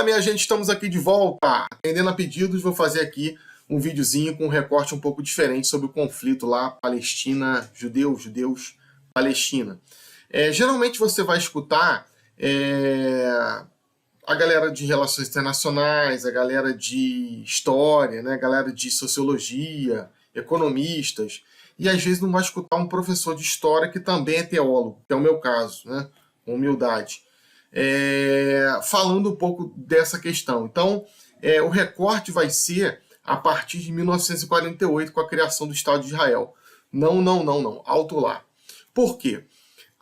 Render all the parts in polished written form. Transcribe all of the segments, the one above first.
minha gente, estamos aqui de volta. Atendendo a pedidos, vou fazer aqui um videozinho com um recorte um pouco diferente sobre o conflito lá, Palestina, judeus, Palestina. Geralmente você vai escutar a galera de relações internacionais, a galera de história, né, a galera de sociologia, economistas, e às vezes não vai escutar um professor de história que também é teólogo, que é o meu caso, né, com humildade, falando um pouco dessa questão. Então, o recorte vai ser a partir de 1948, com a criação do Estado de Israel. Não, alto lá. Por quê?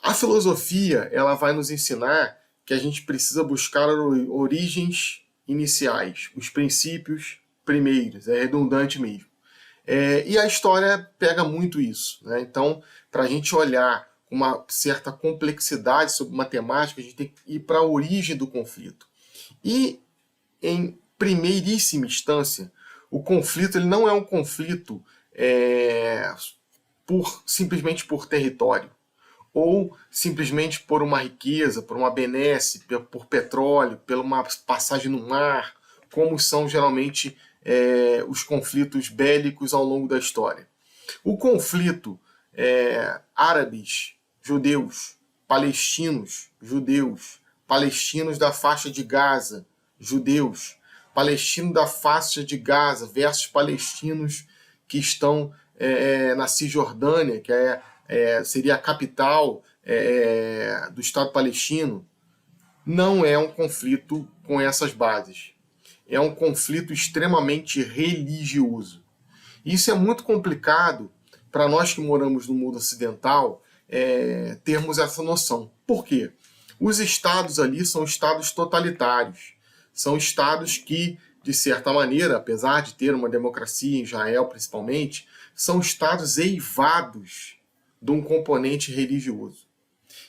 A filosofia, ela vai nos ensinar que a gente precisa buscar origens iniciais, os princípios primeiros, é redundante mesmo. E a história pega muito isso, né? Então, para a gente olhar com uma certa complexidade sobre matemática, a gente tem que ir para a origem do conflito. E, em primeiríssima instância, o conflito ele não é um conflito simplesmente por território, ou simplesmente por uma riqueza, por uma benesse, por petróleo, por uma passagem no mar, como são geralmente os conflitos bélicos ao longo da história. O conflito árabes, judeus, palestinos da faixa de Gaza, judeus, palestinos da faixa de Gaza versus palestinos que estão na Cisjordânia, que seria a capital do Estado palestino, não é um conflito com essas bases. É um conflito extremamente religioso. Isso é muito complicado para nós que moramos no mundo ocidental termos essa noção. Por quê? Os estados ali são estados totalitários. São estados que, de certa maneira, apesar de ter uma democracia em Israel principalmente, são estados eivados de um componente religioso.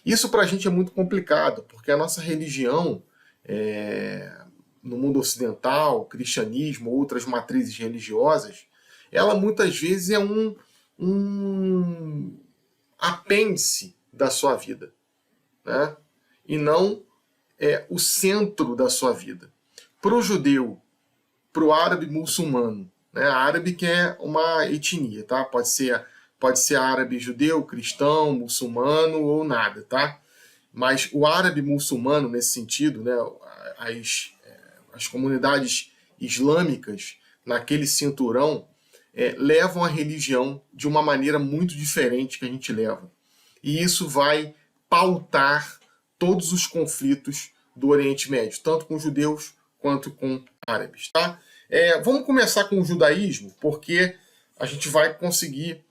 Isso para a gente é muito complicado, porque a nossa religião, no mundo ocidental, cristianismo, outras matrizes religiosas, ela muitas vezes é um apêndice da sua vida, né? E não o centro da sua vida. Para o judeu, para o árabe muçulmano, né? Árabe que é uma etnia, tá? Pode ser árabe judeu, cristão, muçulmano ou nada, tá? Mas o árabe muçulmano, nesse sentido, né, as comunidades islâmicas naquele cinturão levam a religião de uma maneira muito diferente que a gente leva. E isso vai pautar todos os conflitos do Oriente Médio, tanto com judeus quanto com árabes, tá? Vamos começar com o judaísmo, porque a gente vai conseguir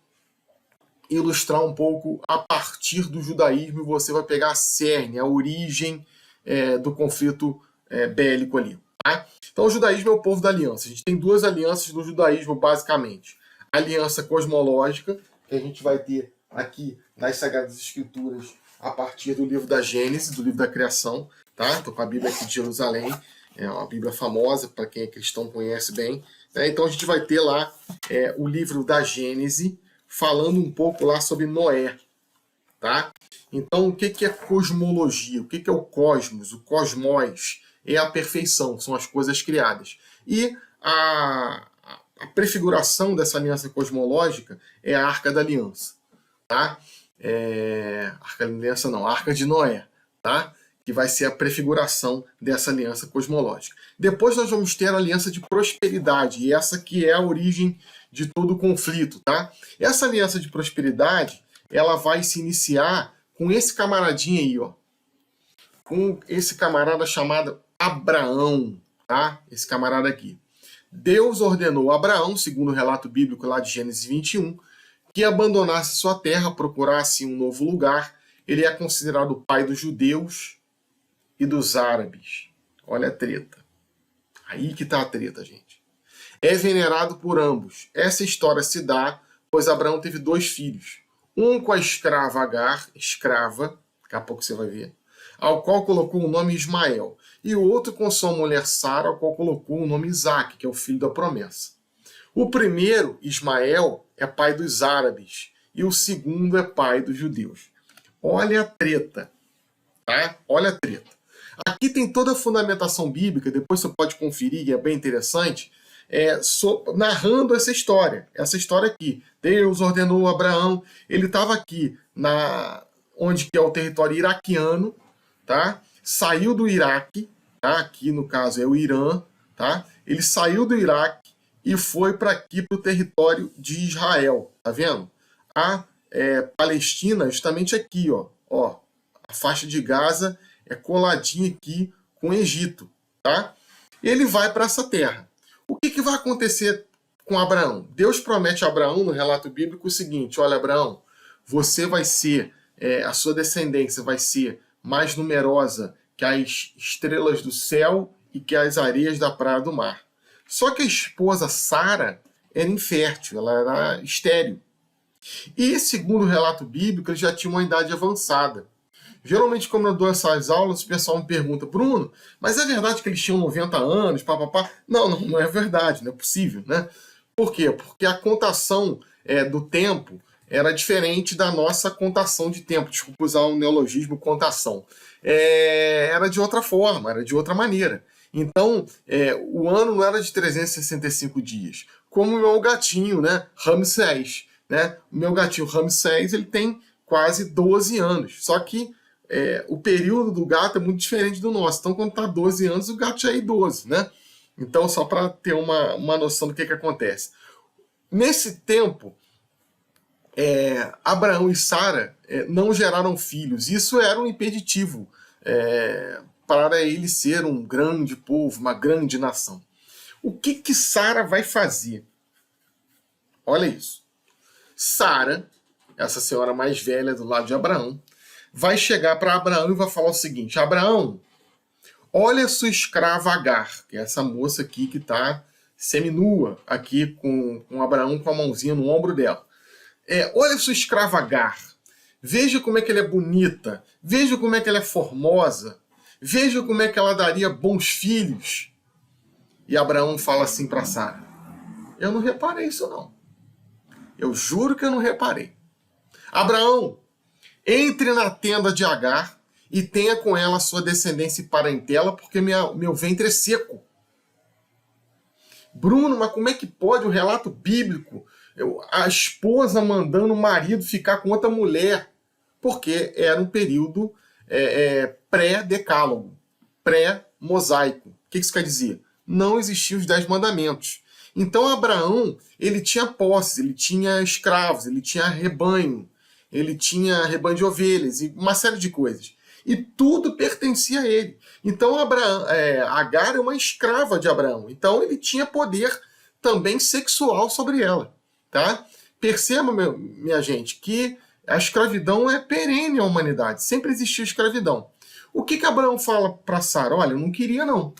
ilustrar um pouco a partir do judaísmo e você vai pegar a cerne, a origem do conflito bélico ali. Tá? Então o judaísmo é o povo da aliança. A gente tem duas alianças no judaísmo, basicamente. A aliança cosmológica, que a gente vai ter aqui nas Sagradas Escrituras, a partir do livro da Gênesis, do livro da criação. Tá? Estou com a Bíblia aqui de Jerusalém, é uma Bíblia famosa, para quem é cristão conhece bem. Né? Então a gente vai ter lá o livro da Gênesis, falando um pouco lá sobre Noé. Tá? Então, o que é cosmologia? O que é o cosmos? O cosmos é a perfeição, são as coisas criadas. E a prefiguração dessa aliança cosmológica é a Arca da Aliança. Tá? Arca da Aliança não, a Arca de Noé. Tá? Que vai ser a prefiguração dessa aliança cosmológica. Depois nós vamos ter a aliança de prosperidade, e essa que é a origem de todo o conflito. Tá? Essa aliança de prosperidade, ela vai se iniciar com esse camaradinho aí, ó. Com esse camarada chamado Abraão, tá? Esse camarada aqui. Deus ordenou a Abraão, segundo o relato bíblico lá de Gênesis 21, que abandonasse sua terra, procurasse um novo lugar. Ele é considerado o pai dos judeus e dos árabes. Olha a treta. Aí que tá a treta, gente. É venerado por ambos. Essa história se dá, pois Abraão teve 2 filhos. Um com a escrava Agar, escrava, daqui a pouco você vai ver, ao qual colocou o nome Ismael. E o outro com sua mulher Sara, ao qual colocou o nome Isaque, que é o filho da promessa. O primeiro, Ismael, é pai dos árabes, e o segundo é pai dos judeus. Olha a treta, tá? Olha a treta. Aqui tem toda a fundamentação bíblica, depois você pode conferir, é bem interessante, narrando essa história aqui. Deus ordenou Abraão, ele estava aqui, onde que é o território iraquiano, tá? Saiu do Iraque, tá? Aqui no caso é o Irã, tá? Ele saiu do Iraque e foi para aqui, para o território de Israel, tá vendo? A Palestina, justamente aqui, ó, a faixa de Gaza é coladinha aqui com o Egito, tá? Ele vai para essa terra. O que vai acontecer com Abraão? Deus promete a Abraão, no relato bíblico, o seguinte: olha, Abraão, você vai ser, a sua descendência vai ser mais numerosa que as estrelas do céu e que as areias da praia do mar. Só que a esposa Sara era infértil, ela era estéril. E, segundo o relato bíblico, ele já tinha uma idade avançada. Geralmente, quando eu dou essas aulas, o pessoal me pergunta: Bruno, mas é verdade que eles tinham 90 anos, papapá? Não é verdade, não é possível, né? Por quê? Porque a contação do tempo era diferente da nossa contação de tempo. Desculpa usar o neologismo contação. Era de outra forma, era de outra maneira. Então, o ano não era de 365 dias. Como o meu gatinho, né? Ramsés. Né? O meu gatinho Ramsés, ele tem quase 12 anos. Só que o período do gato é muito diferente do nosso. Então, quando está 12 anos, o gato já é idoso, né? Então, só para ter uma noção do que acontece. Nesse tempo, Abraão e Sara não geraram filhos. Isso era um impeditivo para ele ser um grande povo, uma grande nação. O que Sara vai fazer? Olha isso. Sara, essa senhora mais velha do lado de Abraão, vai chegar para Abraão e vai falar o seguinte: Abraão, olha a sua escrava Agar, que é essa moça aqui que está seminua aqui com Abraão com a mãozinha no ombro dela. Olha a sua escrava Agar, veja como é que ela é bonita, veja como é que ela é formosa, veja como é que ela daria bons filhos. E Abraão fala assim para Sara: eu não reparei isso não. Eu juro que eu não reparei. Abraão, entre na tenda de Agar e tenha com ela sua descendência e parentela, porque meu ventre é seco. Bruno, mas como é que pode o relato bíblico? A esposa mandando o marido ficar com outra mulher? Porque era um período pré-decálogo, pré-mosaico. O que isso quer dizer? Não existiam os 10 mandamentos. Então Abraão, ele tinha posses, ele tinha escravos, ele tinha rebanho de ovelhas e uma série de coisas. E tudo pertencia a ele. Então Agar é uma escrava de Abraão. Então ele tinha poder também sexual sobre ela. Tá? Perceba, minha gente, que a escravidão é perene à humanidade. Sempre existiu escravidão. O que Abraão fala para Sara? Olha, eu não queria não.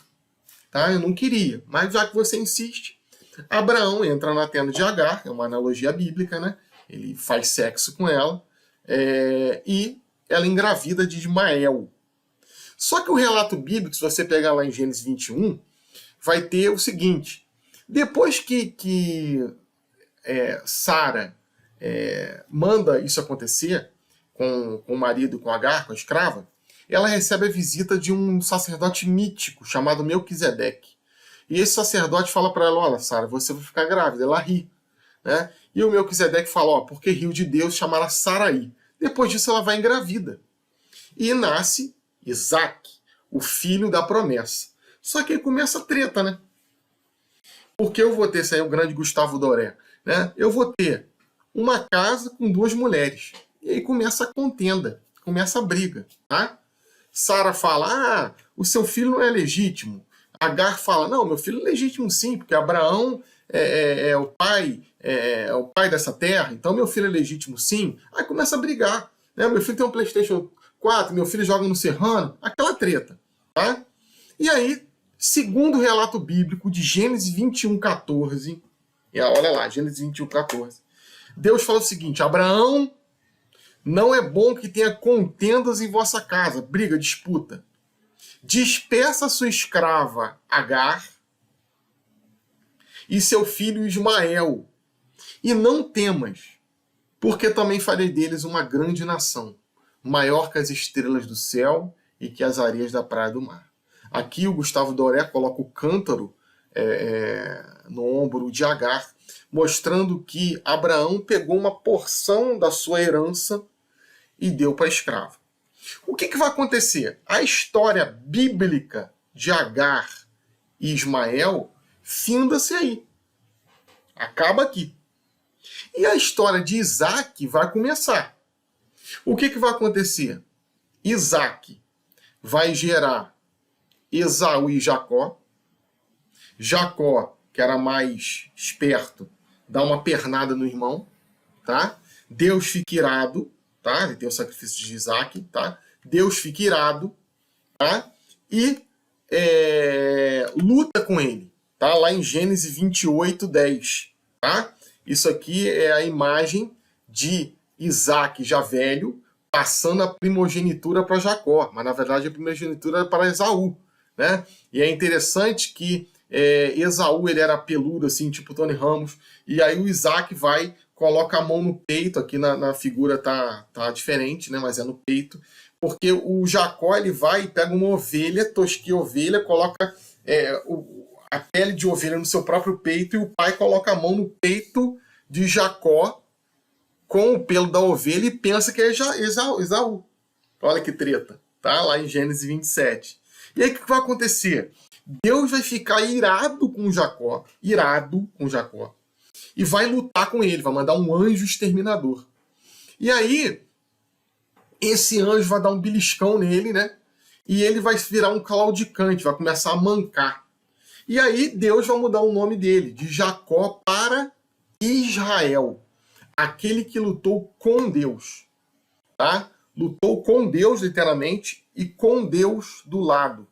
Tá? Eu não queria. Mas já que você insiste, Abraão entra na tenda de Agar, é uma analogia bíblica, né? Ele faz sexo com ela e ela engravida de Ismael. Só que o relato bíblico, se você pegar lá em Gênesis 21, vai ter o seguinte: depois que Sara manda isso acontecer com o marido, com Agar, com a escrava, ela recebe a visita de um sacerdote mítico chamado Melquisedeque. E esse sacerdote fala para ela: olha, Sara, você vai ficar grávida. Ela ri. Né? E o Melquisedeque fala: porque riu de Deus, chamará Saraí. Depois disso ela vai engravida. E nasce Isaac, o filho da promessa. Só que aí começa a treta, né? Porque eu vou ter, esse aí é o grande Gustavo Doré, né? Eu vou ter uma casa com 2 mulheres. E aí começa a contenda, começa a briga, tá? Sara fala: o seu filho não é legítimo. Agar fala: não, meu filho é legítimo sim, porque Abraão é o pai dessa terra, então meu filho é legítimo sim. Aí começa a brigar. Né? Meu filho tem um PlayStation 4, meu filho joga no Serrano, aquela treta. Tá? E aí, segundo o relato bíblico de Gênesis 21:14, olha lá, Gênesis 21:14, Deus fala o seguinte: Abraão, não é bom que tenha contendas em vossa casa, briga, disputa. Despeça sua escrava Agar e seu filho Ismael, e não temas, porque também farei deles uma grande nação, maior que as estrelas do céu e que as areias da praia do mar. Aqui o Gustavo Doré coloca o cântaro no ombro de Agar, mostrando que Abraão pegou uma porção da sua herança e deu para a escrava. O que vai acontecer? A história bíblica de Agar e Ismael finda-se aí. Acaba aqui. E a história de Isaac vai começar. O que vai acontecer? Isaac vai gerar Esaú e Jacó. Jacó, que era mais esperto, dá uma pernada no irmão, tá? Deus fica irado, tá? Ele tem o sacrifício de Isaac, tá? Deus fica irado, tá? E luta com ele, tá? Lá em Gênesis 28, 10, tá? Isso aqui é a imagem de Isaac já velho, passando a primogenitura para Jacó, mas na verdade a primogenitura era para Esaú, né? E é interessante que Esaú, ele era peludo, assim, tipo Tony Ramos, e aí o Isaac vai, coloca a mão no peito, aqui na figura tá diferente, né? Mas é no peito, porque o Jacó, ele vai e pega uma ovelha, tosquia a ovelha, coloca a pele de ovelha no seu próprio peito, e o pai coloca a mão no peito de Jacó com o pelo da ovelha e pensa que é Esaú. Olha que treta, tá? Lá em Gênesis 27. E aí o que vai acontecer? Deus vai ficar irado com Jacó, e vai lutar com ele, vai mandar um anjo exterminador. E aí, esse anjo vai dar um beliscão nele, né? E ele vai virar um claudicante, vai começar a mancar. E aí Deus vai mudar o nome dele, de Jacó para Israel, aquele que lutou com Deus, tá? Lutou com Deus, literalmente, e com Deus do lado.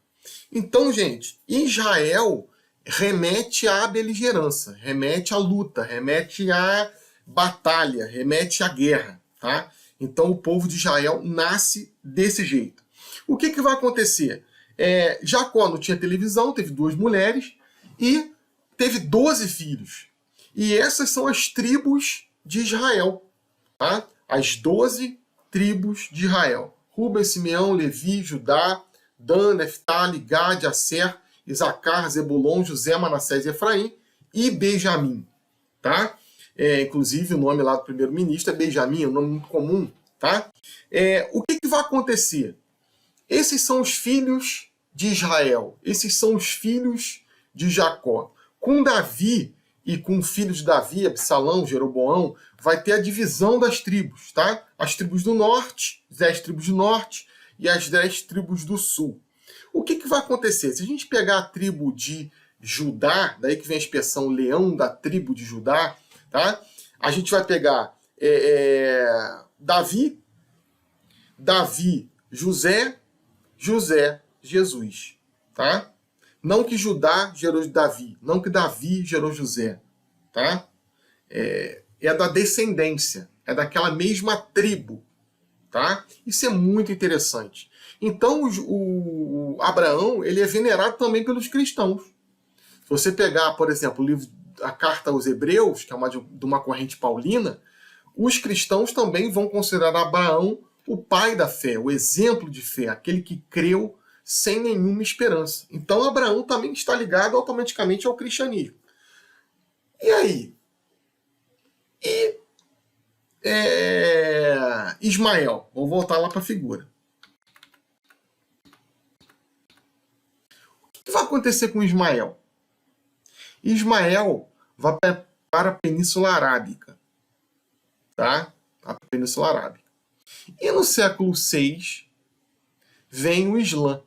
Então, gente, Israel remete à beligerância, remete à luta, remete à batalha, remete à guerra, tá? Então, o povo de Israel nasce desse jeito. O que vai acontecer? Jacó não tinha televisão, teve 2 mulheres e teve 12 filhos. E essas são as tribos de Israel, tá? As 12 tribos de Israel. Ruben, Simeão, Levi, Judá, Dan, Neftali, Gad, Aser, Isacar, Zebulon, José, Manassés e Efraim e Benjamim, tá? Inclusive o nome lá do primeiro-ministro é Benjamim, é um nome muito comum, tá? O que vai acontecer? Esses são os filhos de Israel, esses são os filhos de Jacó. Com Davi e com o filho de Davi, Absalão, Jeroboão, vai ter a divisão das tribos, tá? As tribos do norte, 10 tribos do norte, e as 10 tribos do sul. O que vai acontecer? Se a gente pegar a tribo de Judá, daí que vem a expressão leão da tribo de Judá, tá? A gente vai pegar Davi, José, Jesus, tá? Não que Judá gerou Davi, não que Davi gerou José, tá? É da descendência, é daquela mesma tribo, tá? Isso é muito interessante. Então, o Abraão, ele é venerado também pelos cristãos. Se você pegar, por exemplo, a carta aos Hebreus, que é de uma corrente paulina, os cristãos também vão considerar Abraão o pai da fé, o exemplo de fé, aquele que creu sem nenhuma esperança. Então, Abraão também está ligado automaticamente ao cristianismo. E aí? Ismael, vou voltar lá para a figura. O que vai acontecer com Ismael? Ismael vai para a Península Arábica, tá? A Península Arábica. E no século VI vem o Islã.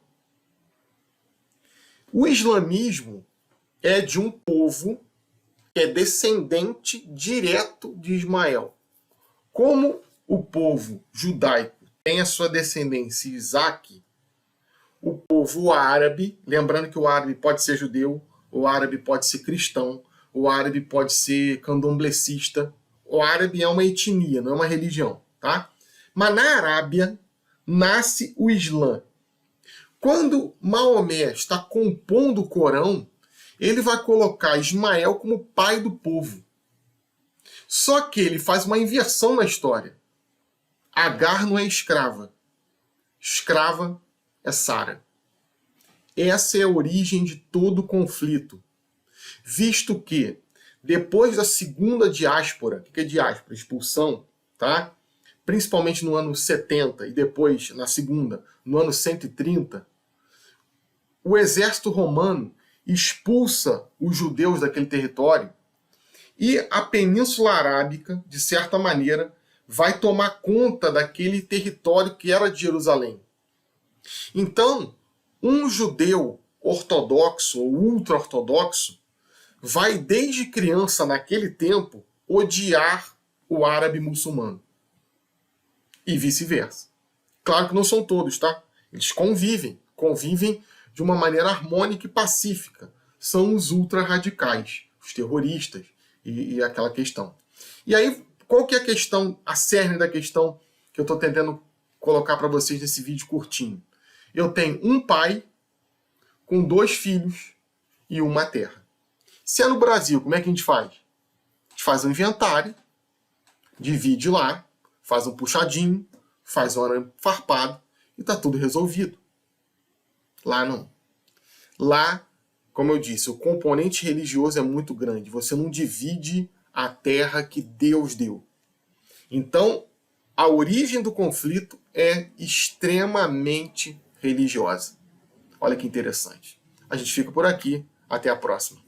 O islamismo é de um povo que é descendente direto de Ismael. Como o povo judaico tem a sua descendência Isaac, o povo árabe, lembrando que o árabe pode ser judeu, o árabe pode ser cristão, o árabe pode ser candomblessista, o árabe é uma etnia, não é uma religião, tá? Mas na Arábia nasce o Islã. Quando Maomé está compondo o Corão, ele vai colocar Ismael como pai do povo. Só que ele faz uma inversão na história. Agar não é escrava. Escrava é Sara. Essa é a origem de todo o conflito, visto que depois da segunda diáspora, o que é diáspora? Expulsão, tá? Principalmente no ano 70 e depois na segunda, no ano 130, o exército romano expulsa os judeus daquele território e a Península Arábica, de certa maneira, vai tomar conta daquele território que era de Jerusalém. Então, um judeu ortodoxo ou ultra-ortodoxo vai desde criança, naquele tempo, odiar o árabe muçulmano. E vice-versa. Claro que não são todos, tá? Eles convivem de uma maneira harmônica e pacífica. São os ultra-radicais, os terroristas e aquela questão. E aí, qual que é a questão, a cerne da questão que eu estou tentando colocar para vocês nesse vídeo curtinho? Eu tenho um pai com 2 filhos e uma terra. Se é no Brasil, como é que a gente faz? A gente faz um inventário, divide lá, faz um puxadinho, faz um arame farpado e está tudo resolvido. Lá não. Lá, como eu disse, o componente religioso é muito grande. Você não divide a terra que Deus deu. Então, a origem do conflito é extremamente religiosa. Olha que interessante. A gente fica por aqui. Até a próxima.